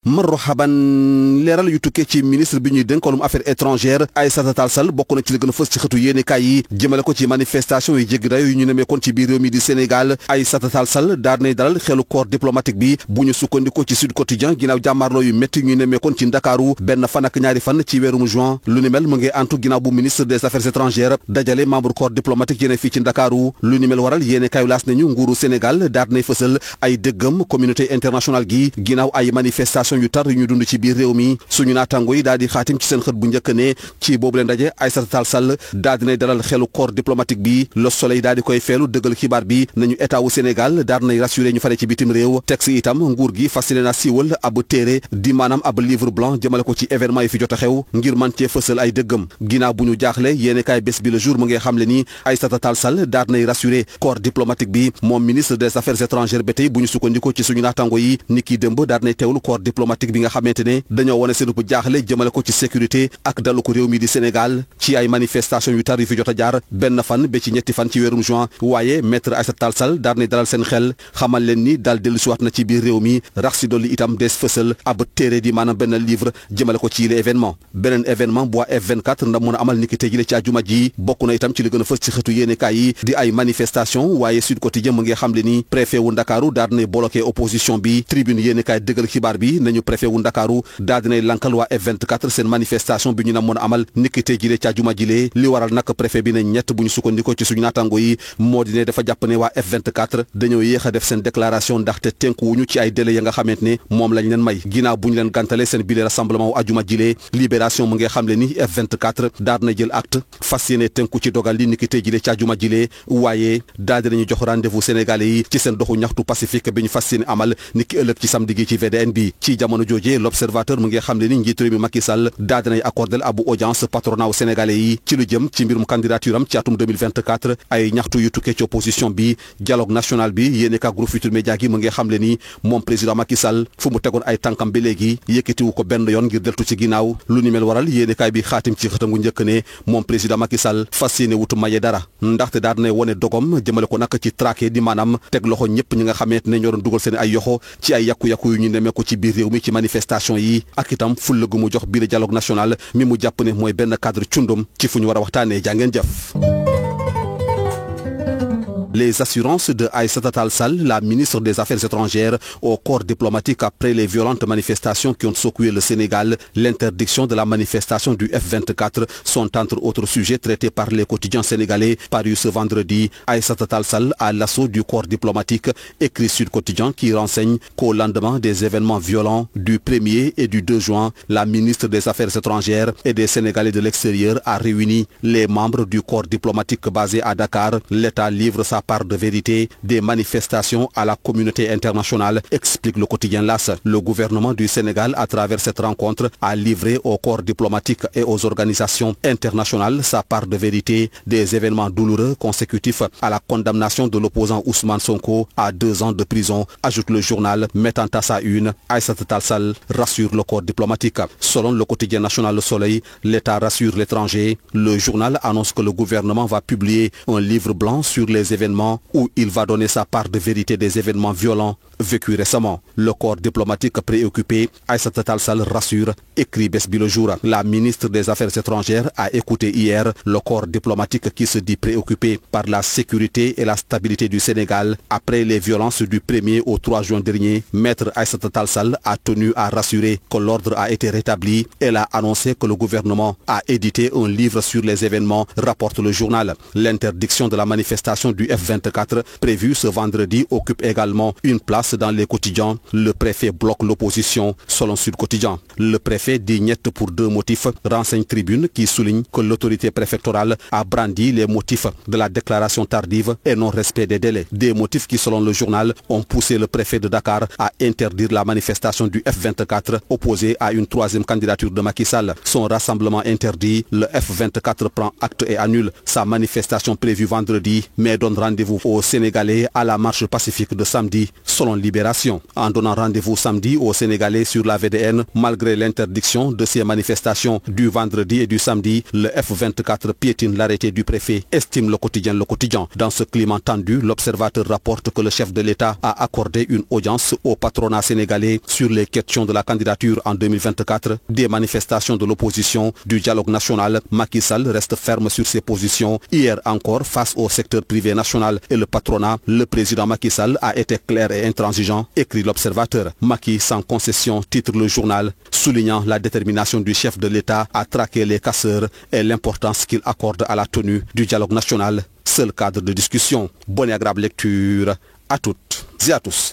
marhaban leeral yu tukkee ci ministre bi ñuy dénk wàllum affaires étrangères Aïssata Tall Sall bokk na ci li gën a fës ci xëtu yéenekaay yi jëmale ko ci manifestation yi jéggi dayo yu ñu nemmeekoon ci biir réew mi di Sénégal Aïssata Tall Sall daal nay dalal xelu corps diplomatique bi bu ñu sukkandikoo ci Sud Quotidien ginnaaw jàmmaarloo yu métti ñu nemmeekoon ci Ndakaaru benn fan ak ñaari fan ci weerum juin lu ni mel mu ngi antu ginnaaw bu ministre des affaires étrangères dajale membre corps diplomatique yéene fii ci Ndakaaru lu ni mel waral yéenekaay laas nañu nguuru Sénégal daal nay fësal ay dëggam communauté internationale gi ginnaaw ay manifestation yu tar yu ñu dund ci biir réew mi suñu naataango yi daal di xaatim ci seen xët bu njëkk ne ci boobu leen daje Aïssata Tall Sall daal dinay dalal xelu corps diplomatique bi Le Soleil daal di koy feelu dëggal xibaar bi nañu état wu Sénégal daal nay rassuré ñu fare ci bitim réew texte itam nguur gi fas yéene na siiwal ab téere di maanaam ab livre blanc jëmale ko ci événement yi fi jot a xew ngir mën cee fësal ay dëggam ginnaaw bu ñu jaaxle yéene kaay bés bi le jour mu ngi xamle ni Aïssata Tall Sall daal nay rassuré corps diplomatique bi moom ministre des affaires étrangères ba tey bu ñu sukkandikoo ci suñu naataango yi niki démb daal nay teewlu corps diplomatique bi nga xamante ne dañoo wane seen bu jaaxle jëmale ko ci sécurité ak dalu ko réew mi di Sénégal ci ay manifestation yu tar yu fi jot a jaar benn fan ba ci ñetti fan ci weerum juin waaye maître Aïssata Tall Sall daal nay dalal seen xel xamal leen ni daal dellusiwaat na ci biir réew mi rax si dolli itam des fësal ab téere di maanaam benn livre jëmale ko ci yile événement beneen événement bu waa F24 ndax mën a amal niki tey jile ci àjjuma ji bokk na itam ci li gën a fës ci xëtu yéenekaay yi di ay manifestation waaye Sud Quotidien mu ngi xamle ni préfet wu Ndakaaru daal dinay bloqué opposition bi tribune yéenekaay dëggal xibaar bi nañu préfet wu Ndakaaru daal dinay lankal waa F24 seen manifestation bi ñu na mën a amal niki tey jile ci àjjuma jile li waral nag préfet bi ne ñett bu ñu sukkandikoo ci suñu naataango yi moo di ne dafa jàpp ne waa F24 dañoo yéex a def seen déclaration ndaxte tënkuwuñu ci ay délai ya nga xamante ne moom lañ leen may ginnaaw bu ñu leen gàntale seen bile rassemblement wu àjjuma jile libération mu ngi xamle ni F24 daal na jël acte fas yéene tënku ci dogal li niki tey jile ci àjjuma jile waaye daal dinañu jox rendez-vous sénégalais yi ci seen doxu ñaxtu pacifique bi ñu fas yéene amal niki ëllëg ci samedi gi ci VDN bi ci jamono jooje l'observateur mu ngi xamle ni njiitu réew mi Macky Sall daal dinay accordel abu audience patronat wu sénégalais yi ci lu jëm ci mbirum candidature am ci atum 2024 ay ñaxtu yu tukkee ci opposition bi dialogue national bi yéene ka groupe Futurs Médias gi mu ngi xamle ni moom président Macky Sall fu mu tegoon ay tànkam ba léegi yëkkatiwu ko benn yoon ngir deltu ci ginnaaw lu ni mel waral yéene kaay bi xaatim ci xëtangu njëkk ne moom président Macky Sall fas yéene wutu maye dara ndaxte daal dinay wone dogom jëmale ko nag ci traqué di maanaam teg loxo ñëpp ñi nga xamante ne ñoo doon dugal seen ay yoxo ci ay yàqu-yàqu yu ñu nemee ko ci biir réew mi ci manifestation yi ak itam fulla gu mu jox biir dialogue national mi mu jàpp ne mooy benn cadre cundum ci fu ñu war a waxtaanee jàngeen jëf. Les assurances de Aïssata Tall Sall, la ministre des Affaires étrangères, au corps diplomatique après les violentes manifestations qui ont secoué le Sénégal, l'interdiction de la manifestation du F24 sont entre autres sujets traités par les quotidiens sénégalais parus ce vendredi. Aïssata Tall Sall à l'assaut du corps diplomatique, écrit Sud Quotidien qui renseigne qu'au lendemain des événements violents du 1er et du 2 juin, la ministre des Affaires étrangères et des Sénégalais de l'extérieur a réuni les membres du corps diplomatique basé à Dakar. L'État livre sa part de vérité des manifestations à la communauté internationale, explique le quotidien LAS. Le gouvernement du Sénégal, à travers cette rencontre, a livré au corps diplomatique et aux organisations internationales sa part de vérité des événements douloureux consécutifs à la condamnation de l'opposant Ousmane Sonko à 2 ans de prison, ajoute le journal, mettant à sa une Aïssata Tall Sall rassure le corps diplomatique. Selon le quotidien national Le Soleil, l'État rassure l'étranger. Le journal annonce que le gouvernement va publier un livre blanc sur les événements où il va donner sa part de vérité des événements violents vécus récemment. Le corps diplomatique préoccupé, Aïssata Tall Sall rassure, écrit Bes Bi Le Jour. La ministre des Affaires étrangères a écouté hier le corps diplomatique qui se dit préoccupé par la sécurité et la stabilité du Sénégal après les violences du 1er au 3 juin dernier. Maître Aïssata Tall Sall a tenu à rassurer que l'ordre a été rétabli. Elle a annoncé que le gouvernement a édité un livre sur les événements, rapporte le journal. L'interdiction de la manifestation du F24 prévue ce vendredi occupe également une place dans les quotidiens. Le préfet bloque l'opposition, selon Sud Quotidien. Le préfet dit niet pour 2 motifs, renseigne Tribune qui souligne que l'autorité préfectorale a brandi les motifs de la déclaration tardive et non-respect des délais. Des motifs qui, selon le journal, ont poussé le préfet de Dakar à interdire la manifestation du F24 opposée à une 3e candidature de Macky Sall. Son rassemblement interdit, le F24 prend acte et annule sa manifestation prévue vendredi, mais donne rendez-vous rendez-vous aux Sénégalais à la marche pacifique de samedi, selon Libération. En donnant rendez-vous samedi aux Sénégalais sur la VDN, malgré l'interdiction de ces manifestations du vendredi et du samedi, le F24 piétine l'arrêté du préfet, estime le quotidien. Dans ce climat tendu, l'Observateur rapporte que le chef de l'État a accordé une audience au patronat sénégalais sur les questions de la candidature en 2024, des manifestations de l'opposition, du dialogue national. Macky Sall reste ferme sur ses positions. Hier encore, face au secteur privé national et le patronat, le président Macky Sall a été clair et intransigeant, écrit l'Observateur. Macky sans concession, titre le journal, soulignant la détermination du chef de l'État à traquer les casseurs et l'importance qu'il accorde à la tenue du dialogue national, seul cadre de discussion. Bonne et agréable lecture à toutes et à tous.